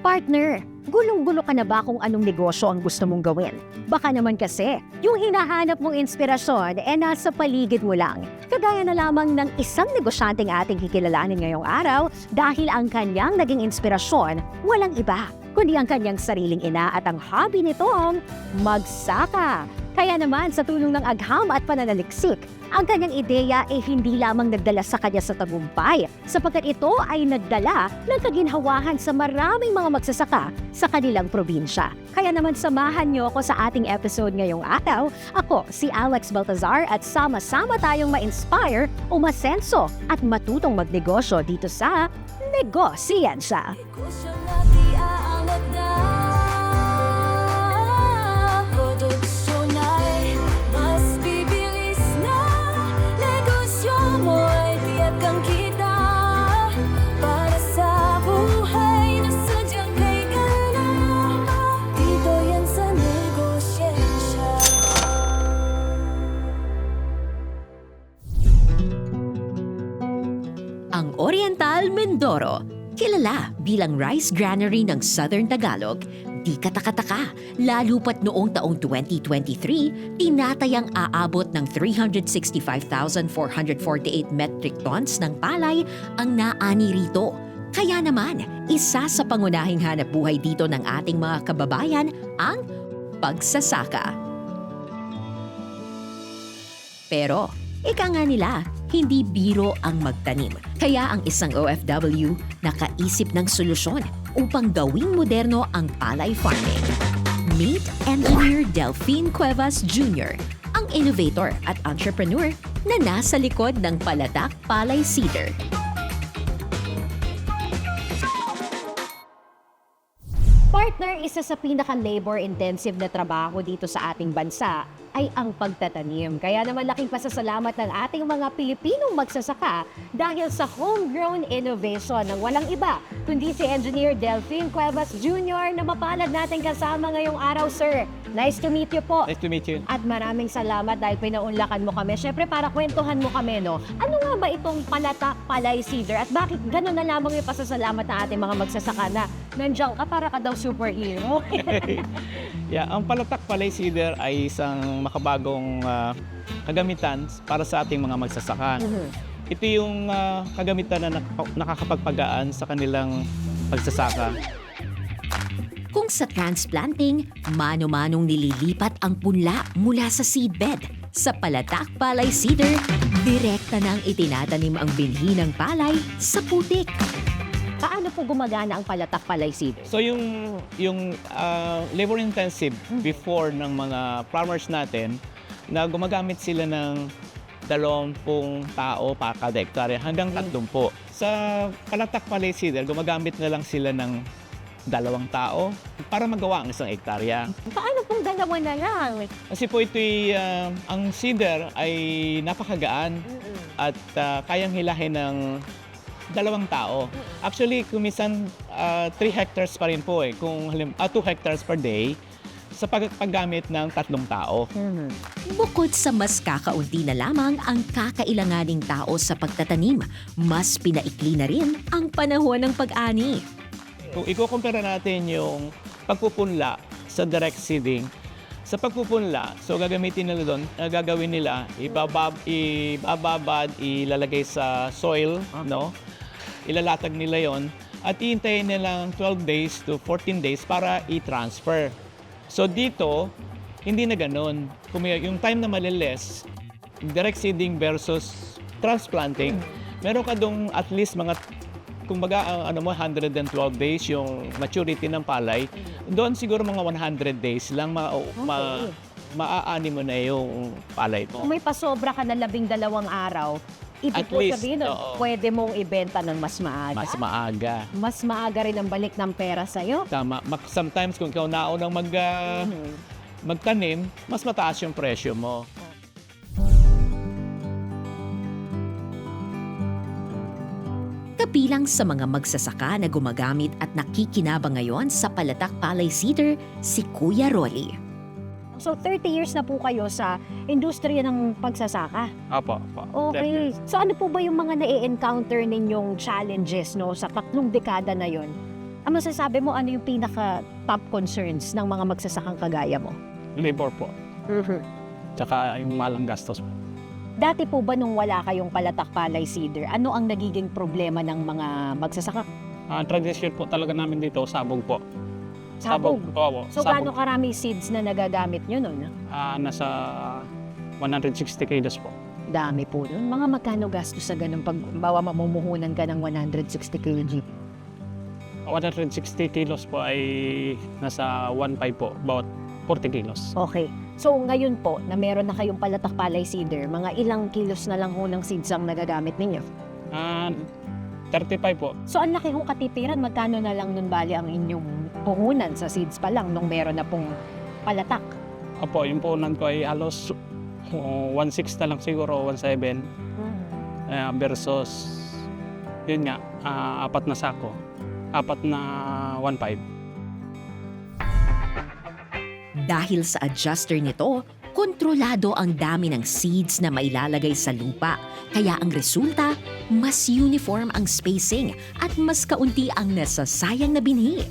Partner, gulong-gulo ka na ba kung anong negosyo ang gusto mong gawin? Baka naman kasi, yung hinahanap mong inspirasyon nasa paligid mo lang. Kagaya na lamang ng isang negosyanteng ating kikilalanin ngayong araw dahil ang kanyang naging inspirasyon walang iba, kundi ang kanyang sariling ina at ang hobby nitong magsaka. Kaya naman sa tulong ng agham at pananaliksik, ang kanyang ideya ay hindi lamang nagdala sa kanya sa tagumpay, sapagkat ito ay nagdala ng kaginhawahan sa maraming mga magsasaka sa kanilang probinsya. Kaya naman samahan niyo ako sa ating episode ngayong araw. Ako si Alex Baltazar at sama-sama tayong ma-inspire, umasenso at matutong magnegosyo dito sa Negosyensa. Negosyo na di aangat na. Produksyon ay mas bibilis na. Negosyo mo ay tiyak kang kita. Para sa buhay na sadyang kay gana. Dito yan sa Negosyensa. Ang Oriental Mindoro, kilala bilang rice granary ng Southern Tagalog, di katakataka, lalo pat noong taong 2023, tinatayang aabot ng 365,448 metric tons ng palay ang naani rito. Kaya naman, isa sa pangunahing hanap buhay dito ng ating mga kababayan ang pagsasaka. Pero, ika nga nila, hindi biro ang magtanim. Kaya ang isang OFW nakaisip ng solusyon upang gawing moderno ang palay farming. Meet Engineer Delphine Cuevas Jr., ang innovator at entrepreneur na nasa likod ng Palatak Palay Seeder. Partner, isa sa pinaka-labor-intensive na trabaho dito sa ating bansa ay ang pagtatanim. Kaya naman laking pasasalamat ng ating mga Pilipinong magsasaka dahil sa homegrown innovation ng walang iba, kundi si Engineer Delphine Cuevas Jr. na mapalad natin kasama ngayong araw, sir. Nice to meet you po. Nice to meet you. At maraming salamat dahil pinaunlakan mo kami. Siyempre, para kwentuhan mo kami, no? Ano nga ba itong Palatak Palay Seeder? At bakit gano'n na lamang yung pasasalamat ng ating mga magsasaka na nandiyan ka para ka daw superhero? Yeah, ang Palatak Palay Seeder ay isang makabagong kagamitan para sa ating mga magsasaka. Ito yung kagamitan na nakakapagpagaan sa kanilang pagsasaka. Kung sa transplanting, mano-manong nililipat ang punla mula sa seedbed. Sa Palatak Palay Seeder, direkta nang itinatanim ang binhi ng palay sa putik. Paano po gumagana ang Palatak Palay Seeder? So yung labor intensive before ng mga farmers natin na gumagamit sila ng 20 tao pa kada hektarya hanggang 30. Sa Palatak Palay Seeder, gumagamit na lang sila ng 2 tao para magawa ang isang hektarya. Paano kung dalawa na lang? Kasi po ito'y, ang seeder ay napakagaan at kayang hilahin ng 2 tao. Actually, kumisan 3 hectares pa rin po kung 2 hectares per day sa paggamit ng 3 tao. Bukod sa mas kakaunti na lamang ang kakailanganing tao sa pagtatanim, mas pinaikli na rin ang panahon ng pag-ani. Kung ikukumpara natin yung pagpupunla sa direct seeding, sa pagpupunla, so gagamitin nila doon, gagawin nila, ibababad, ilalagay sa soil, no? Ilalatag nila yon at iintayin nilang 12 days to 14 days para i-transfer. So dito, hindi na ganun. Kung yung time na maliles, direct seeding versus transplanting, meron ka dong at least mga kumbaga, 112 days yung maturity ng palay. Doon siguro mga 100 days lang maaani mo na yung palay mo. Kung may pasobra ka na 12 araw, ibig At po least, sabihin, oo. pwede mong ibenta ng mas maaga. Mas maaga. Mas maaga rin ang balik ng pera sa'yo. Tama. Sometimes kung ikaw naunang magtanim, mas mataas yung presyo mo. Kabilang sa mga magsasaka na gumagamit at nakikinabang ngayon sa Palatak Palay Seeder, si Kuya Rolly. So 30 years na po kayo sa industriya ng pagsasaka. Apo. Okay. So ano po ba yung mga na-encounter ninyong challenges, no, sa 3 dekada na yon? Ang masasabi mo, ano yung pinaka-top concerns ng mga magsasakang kagaya mo? Labor po. Tsaka yung malang gastos po. Dati po ba nung wala kayong Palatak Palay Seeder, ano ang nagiging problema ng mga magsasaka? Tradition po talaga namin dito, sabog po. Sabog. Po. So, gaano karami seeds na nagagamit nyo nun? Nasa 160 kilos po. Dami po nun. Mga magkano gastos sa ganun pag bawa mamumuhunan ka ng 160 kg? 160 kilos po ay nasa 1.5 po, about 40 kilos. Okay. So, ngayon po, na meron na kayong Palatak Palay Seeder, mga ilang kilos na lang ho ng seeds ang nagagamit ninyo? 35 po. So, ang laki hong katipiran, magkano na lang nun bali ang inyong puhunan sa seeds pa lang nung meron na pong palatak? Opo, yung puhunan ko ay halos 1.6 na lang siguro, 1.7 versus yun nga, 4 na sako. 4 na 1.5. Dahil sa adjuster nito, kontrolado ang dami ng seeds na mailalagay sa lupa. Kaya ang resulta, mas uniform ang spacing at mas kaunti ang nasasayang na binhi.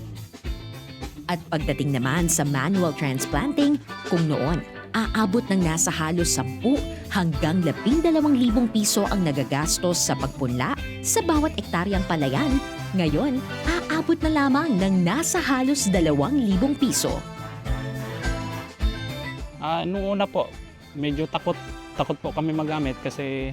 At pagdating naman sa manual transplanting, kung noon, aabot ng nasa halos 10 hanggang 12,000 piso ang nagagastos sa pagpunla sa bawat ektaryang palayan, ngayon, aabot na lamang ng nasa halos 2,000 piso. Nung una po, medyo takot po kami magamit kasi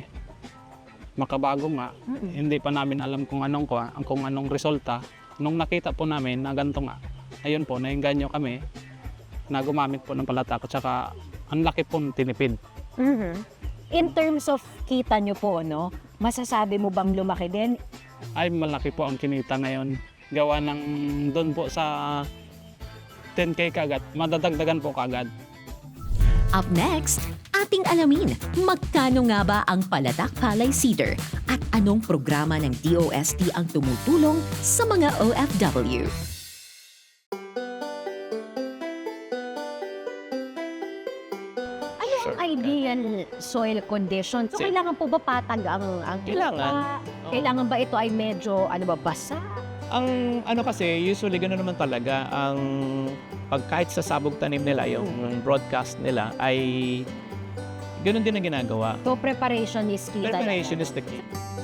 makabago nga. Hindi pa namin alam kung anong resulta. Nung nakita po namin na ganito nga, ayun po, nainganyo kami na gumamit po ng Palatak at saka ang laki po ng tinipid. In terms of kita nyo po, no, masasabi mo bang lumaki din? Ay, malaki po ang kinita ngayon. Gawa ng doon po sa 10K kagad, madadagdagan po kagad. Up next, ating alamin magkano nga ba ang Palatak Palay Seeder at anong programa ng DOST ang tumutulong sa mga OFW. Ano ang ideal soil condition? So, kailangan po ba patag ang Kailangan. lupa? Kailangan ba ito ay medyo, basa? Ang kasi, usually gano'n naman talaga, ang kahit sa sabog tanim nila, yung broadcast nila, ay gano'n din ang ginagawa. So, preparation is key. Preparation is the key.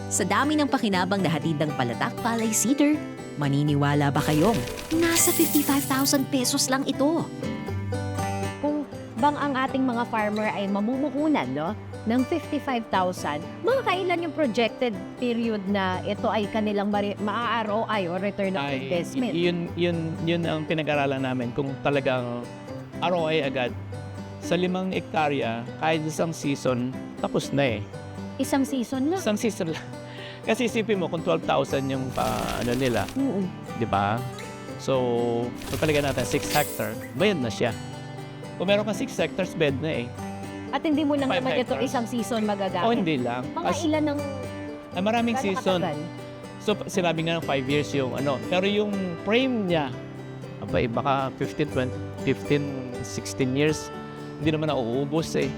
Sa dami ng pakinabang na hatid ng Palatak Palay Seeder, maniniwala ba kayong nasa 55,000 pesos lang ito? Kung bang ang ating mga farmer ay mamumuhunan, no, ng 55,000, mga kailan yung projected period na ito ay kanilang ma-ROI o return of investment? Yun ang pinag-aralan namin kung talagang ROI agad. Sa 5 hektarya, kahit isang season, tapos na eh. Isang season na? Isang season lang. Kasi isipin mo kung 12,000 yung nila, di ba? So, papalagan natin 6 hectare, bayad na siya. Kung meron ka 6 hectares, bed na eh. At hindi mo lang 5 naman ito hectares. isang season magagamit? O hindi lang. Mga ilan ng Ay, maraming gano'ng season. katagal? So, sinabi nga ng 5 years yung Pero yung frame niya, abay, baka 15, 16 years, hindi naman nauubos eh.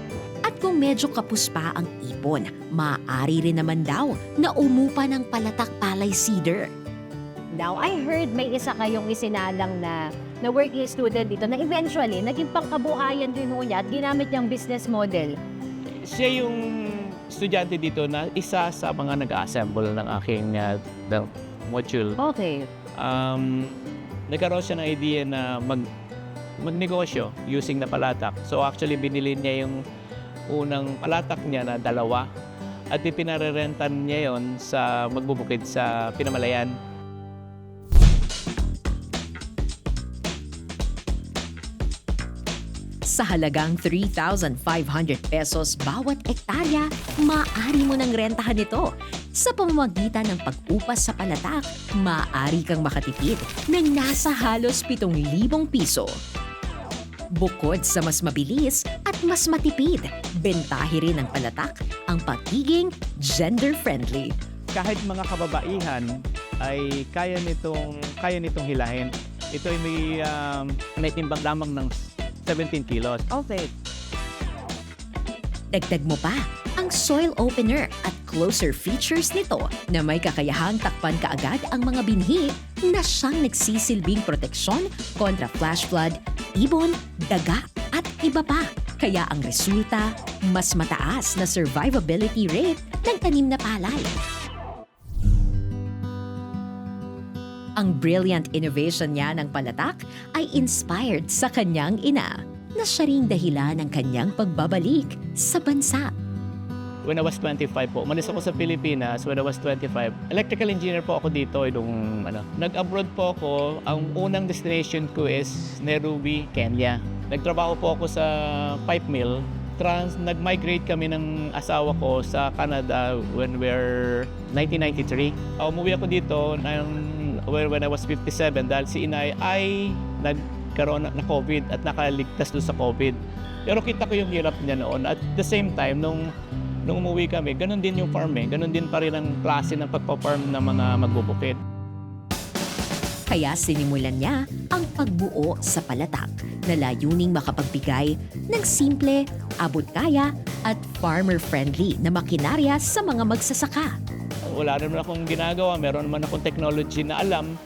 At kung medyo kapus pa ang ipon, maaari rin naman daw na umupa ng Palatak Palay Seeder. Now, I heard may isa kayong isinalang na working student dito na eventually naging pangkabuhayan din ho niya at ginamit niyang business model. Siya yung estudyante dito na isa sa mga nag-assemble ng aking ng module. Okay. Nagkaroon siya ng idea na magnegosyo using na Palatak. So actually binili niya yung unang Palatak niya na 2 at ipinarerentan niya yon sa magbubukid sa Pinamalayan. Sa halagang 3,500 pesos bawat ektarya, maaari mo nang rentahan ito. Sa pamamagitan ng pag-upas sa Palatak, maaari kang makatipid ng nasa halos 7,000 piso. Bukod sa mas mabilis at mas matipid, bentahe rin ng Palatak ang pagiging gender-friendly. Kahit mga kababaihan ay kaya nitong hilahin. Ito ay may timbang lamang ng 17 kilos. Okay. Dagdag mo pa ang soil opener at closer features nito na may kakayahang takpan kaagad ang mga binhi na siyang nagsisilbing proteksyon kontra flash flood, ibon, daga at iba pa. Kaya ang resulta, mas mataas na survivability rate ng tanim na palay. Ang brilliant innovation niya ng palatak ay inspired sa kanyang ina na siya ring dahilan ng kanyang pagbabalik sa bansa. When I was 25 po, umalis ako sa Pilipinas when I was 25. Electrical engineer po ako dito. Nag-abroad po ako. Ang unang destination ko is Nairobi, Kenya. Nagtrabaho po ako sa pipe mill. Nag-migrate kami ng asawa ko sa Canada when we're 1993. Umuwi ako dito when I was 57 dahil si inay ay nagkaroon na COVID at nakaligtas doon sa COVID. Pero kita ko yung hirap niya noon. At the same time, nung umuwi kami, ganun din yung farming. Ganun din pa rin ang klase ng pagpa-farm ng mga magbubukid. Kaya sinimulan niya ang pagbuo sa palatak na layuning makapagbigay ng simple, abot-kaya at farmer-friendly na makinarya sa mga magsasaka. Wala naman akong ginagawa, meron naman akong technology na alam.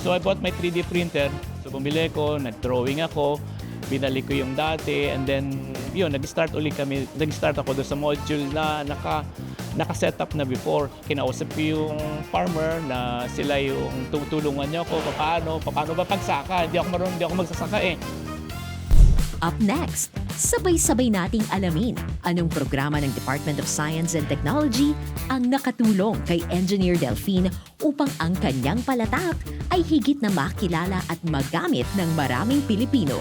So I bought my 3D printer. So bumili ko, nag-drawing ako, binalik ko yung dati, and then yun, nag-start ako doon sa module na naka-set up na before. Kinausap ko yung farmer na sila yung tutulungan niya ako, paano ba pagsaka? Hindi ako magsasaka eh. Up next, sabay-sabay nating alamin anong programa ng Department of Science and Technology ang nakatulong kay Engineer Delphine upang ang kanyang palatak ay higit na makilala at magamit ng maraming Pilipino.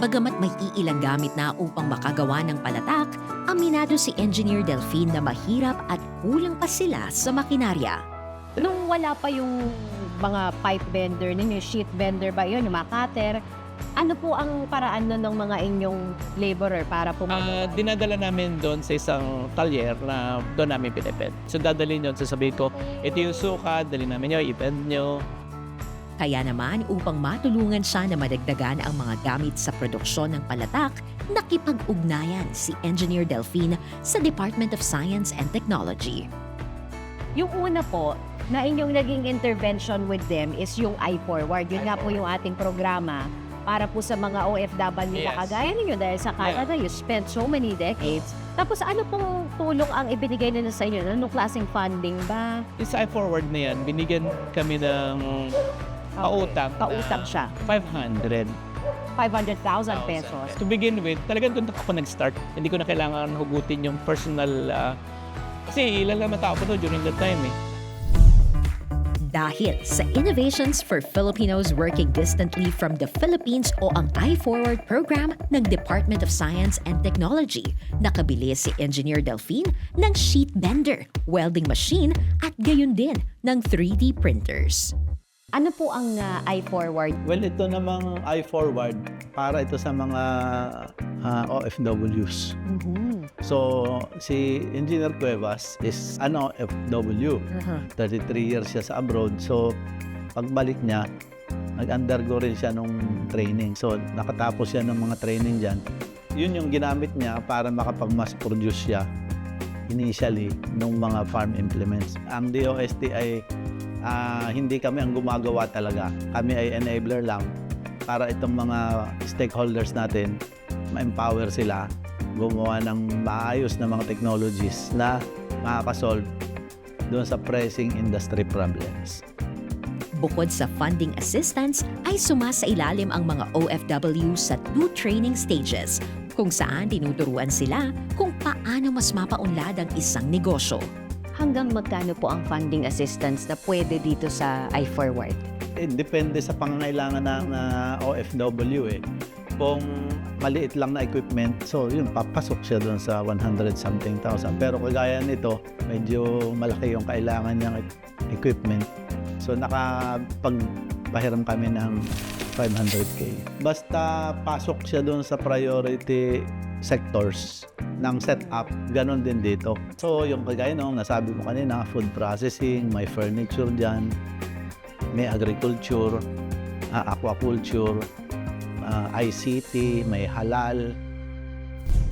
Bagamat may iilang gamit na upang makagawa ng palatak, aminado si Engineer Delphine na mahirap at kulang pa sila sa makinarya. Nung wala pa yung mga pipe vendor ninyo, sheet vendor ba yun, yung mga cutter, ano po ang paraan nun ng mga inyong laborer para po Dinadala namin doon sa isang talyer na doon namin pinipet. So dadalhin yun, sasabihin ko, ito yung sukat, dali namin yun, i-bend nyo. Kaya naman upang matulungan siya na madagdagan ang mga gamit sa produksyon ng palatak, nakipag-ugnayan si Engineer Delphine sa Department of Science and Technology. Yung una po, na inyong naging intervention with them is yung iForward. Yun nga po yung ating programa para po sa mga OFW na Yes. kagaya ninyo dahil sa Canada, you spent so many decades. Tapos ano pong tulong ang ibinigay nila sa inyo? Anong klaseng funding ba? Yung sa iForward na yan, binigyan kami ng pautang. Pautang na siya. 500,000 500,000 pesos. To begin with, talagang doon ako nag-start. Hindi ko na kailangan hugutin yung personal, kasi ilan naman tao po to during that time eh. Dahil sa Innovations for Filipinos Working Distantly from the Philippines o ang iForward program ng Department of Science and Technology, nakabili si Engineer Delphine ng sheet bender, welding machine at gayon din ng 3D printers. Ano po ang iForward? Well, ito namang iForward para ito sa mga OFWs. So, si Engineer Cuevas is an OFW. 33 years siya sa abroad. So, pagbalik niya, nag-undergo rin siya nung training. So, nakatapos siya ng mga training dyan. Yun yung ginamit niya para makapag-mass produce siya initially nung mga farm implements. Ang DOST ay hindi kami ang gumagawa talaga. Kami ay enabler lang para itong mga stakeholders natin ma-empower sila gumawa ng maayos na mga technologies na makakasolve doon sa pressing industry problems. Bukod sa funding assistance, ay sumasailalim ang mga OFW sa 2 training stages kung saan tinuturuan sila kung paano mas mapaunlad ang isang negosyo. Hanggang magkano po ang funding assistance na pwede dito sa iForward? Depende sa pangangailangan ng OFW eh. Kung maliit lang na equipment, so yun, papasok siya doon sa 100-something thousand. Pero kagaya nito, medyo malaki yung kailangan niyang equipment. So nakapagpahiram kami ng 500K. Basta pasok siya doon sa priority sectors ng setup, ganon din dito. So yung kagaya nung nasabi mo kanina, food processing, may furniture dyan, may agriculture, aquaculture, ICT, may halal.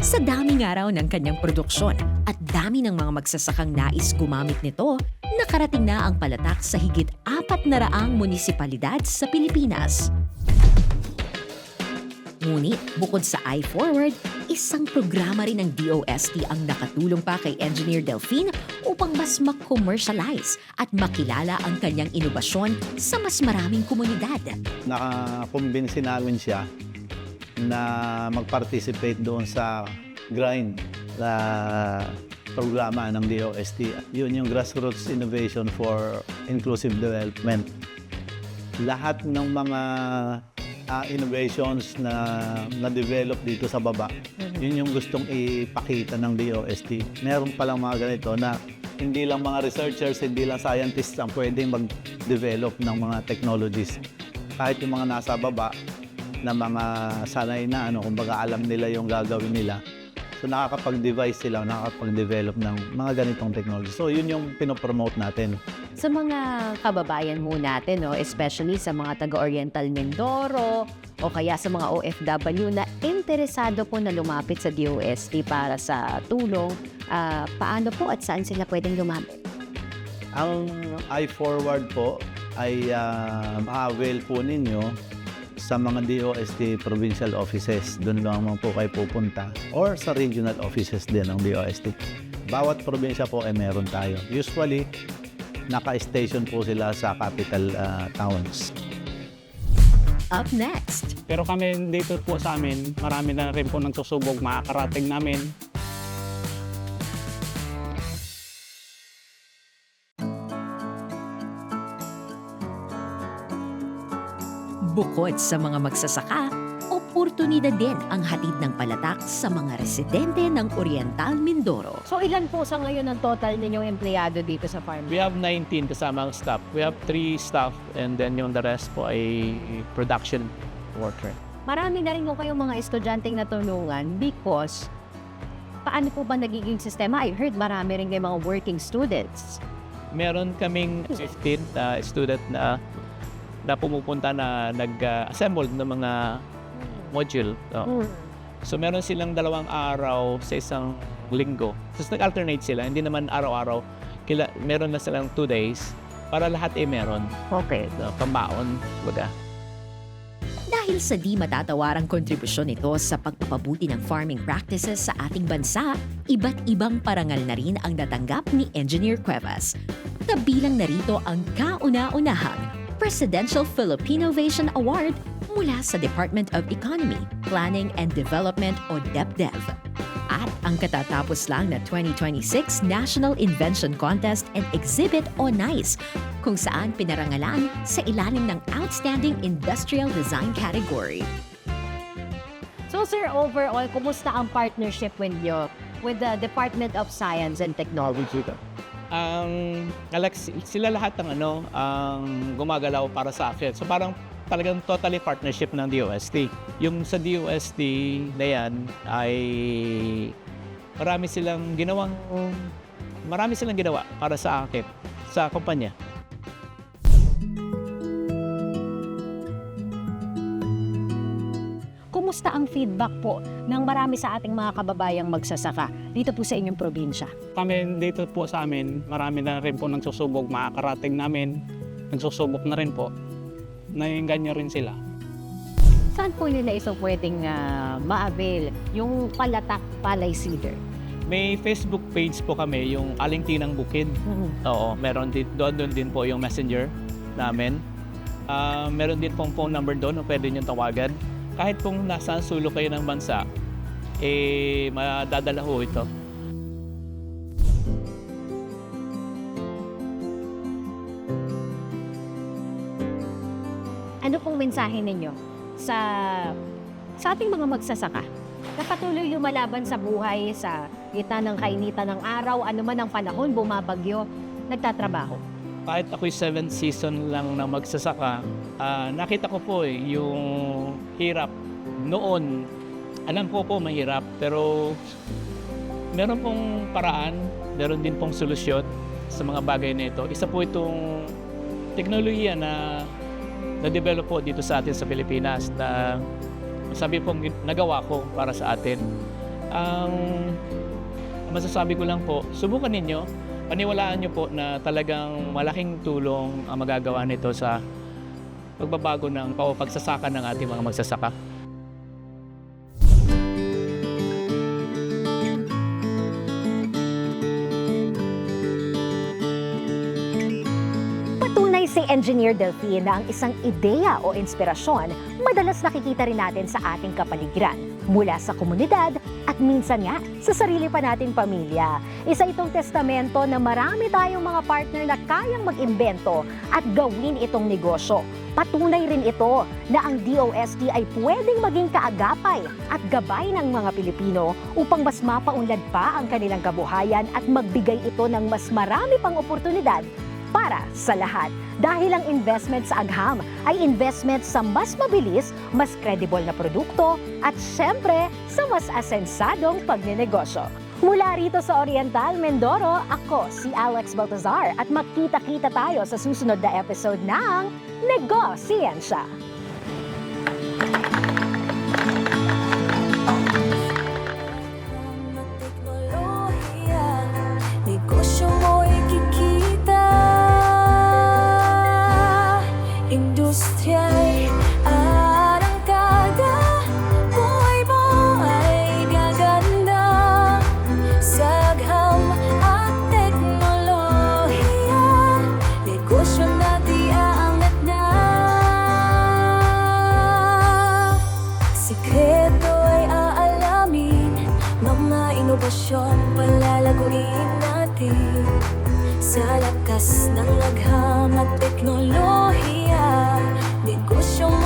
Sa daming araw ng kanyang produksyon at dami ng mga magsasakang nais gumamit nito, nakarating na ang palatak sa higit 400 munisipalidad sa Pilipinas. Ngunit bukod sa iForward, isang programa rin ng DOST ang nakatulong pa kay Engineer Delphine upang mas mag-commercialize at makilala ang kanyang inobasyon sa mas maraming komunidad. Nakakumbinsi namin siya na mag-participate doon sa grind na programa ng DOST. Yun yung Grassroots Innovation for Inclusive Development. Lahat ng mga innovations na na-develop dito sa baba, yun yung gustong ipakita ng DOST. Meron palang mga ganito na hindi lang mga researchers, hindi lang scientists ang pwedeng mag-develop ng mga technologies. Kahit yung mga nasa baba na mga sanay na, kumbaga alam nila yung gagawin nila. So nakakapag-devise sila, nakakapag-develop ng mga ganitong technology. So yun yung pinopromote natin. Sa mga kababayan mo natin, no, especially sa mga taga-Oriental Mindoro o kaya sa mga OFW na interesado po na lumapit sa DOST para sa tulong, paano po at saan sila pwedeng lumapit? Ang iForward po ay ma-avail po ninyo sa mga DOST provincial offices. Doon lang po kayo pupunta. Or sa regional offices din ng DOST. Bawat probinsya po ay meron tayo. Usually, naka-station po sila sa capital towns. Up next, Pero kami dito po sa amin, marami na rin po nagsusubog, makakarating namin. bukod sa mga magsasaka, oportunidad din ang hatid ng palatak sa mga residente ng Oriental Mindoro. So ilan po sa ngayon ang total ninyong empleyado dito sa farm? We have 19 kasama ang staff. We have 3 staff and then yung the rest po ay production worker. Marami na rin po kayong mga estudyanteng natulungan because paano po ba nagiging sistema? I heard marami rin kayong mga working students. Meron kaming 15 student na pumupunta na nag-assemble ng mga module. So meron silang 2 araw sa isang linggo. So nag-alternate sila, hindi naman araw-araw. Meron na silang 2 days para lahat ay meron. Okay. So, pambaon, baga. Dahil sa di matatawarang kontribusyon nito sa pagpapabuti ng farming practices sa ating bansa, iba't ibang parangal na rin ang natanggap ni Engineer Cuevas. Kabilang narito ang kauna-unahang Presidential Philippine Award mula sa Department of Economy, Planning and Development o DepDev. At ang katatapos lang na 2026 National Invention Contest and Exhibit o NICE, kung saan pinarangalan sa ilalim ng Outstanding Industrial Design category. So sir, overall, kumusta ang partnership with the Department of Science and Technology? Alex, sila lahat ang ang gumagalaw para sa akin. So parang talagang totally partnership ng DOST. Yung sa DOST na yan ay marami silang ginawa para sa akin, sa kumpanya. Kumusta ang feedback po ng marami sa ating mga kababayang magsasaka dito po sa inyong probinsya? Kami dito po sa amin, marami na rin po nagsusubog, makakarating namin, nagsusubok na rin po. Naiinganyo rin sila. Saan po nila ito pwedeng ma-avail yung Palatak Palay Seeder? May Facebook page po kami, yung Aling Tinang Bukid. Oo, meron din, doon din po yung messenger namin. Meron din pong phone number doon, pwede nyo tawagan. Kahit kung nasaan sulok kayo ng bansa, madadala ho ito. Ano pong mensahe ninyo sa ating mga magsasaka na patuloy lumalaban sa buhay sa gitna ng kainitan ng araw, ano man ang panahon, bumabagyo, nagtatrabaho? Kahit ako'y 7th season lang na magsasaka, nakita ko po yung hirap noon. Alam ko po mahirap, pero meron pong paraan, meron din pong solusyon sa mga bagay na ito. Isa po itong teknolohiya na na-develop po dito sa atin sa Pilipinas na sabi pong nagawa ko para sa atin. Ang masasabi ko lang po, subukan ninyo, paniwalaan nyo po na talagang malaking tulong ang magagawa nito sa pagbabago ng pagsasaka ng ating mga magsasaka. Patunay si Engineer Delphine na ang isang ideya o inspirasyon madalas nakikita rin natin sa ating kapaligiran, mula sa komunidad at minsan nga sa sarili pa nating pamilya. Isa itong testamento na marami tayong mga partner na kayang mag-imbento at gawin itong negosyo. Patunay rin ito na ang DOST ay pwedeng maging kaagapay at gabay ng mga Pilipino upang mas mapaunlad pa ang kanilang kabuhayan at magbigay ito ng mas marami pang oportunidad para sa lahat. Dahil ang investment sa Agham ay investment sa mas mabilis, mas credible na produkto at syempre sa mas asensadong pagnenegosyo. Mula rito sa Oriental, Mindoro, ako si Alex Baltazar at magkita-kita tayo sa susunod na episode ng Negosiyensya. Ang teknolohiya, negosyo mo'y kikita. Industriya'y arangkada, buhay mo ay gaganda. Sa Agham at teknolohiya, negosyo natin aangat na. Sikreto ay aalamin, mga inobasyon palalaguin natin. Sa lakas ng Agham at teknolohiya, negosyong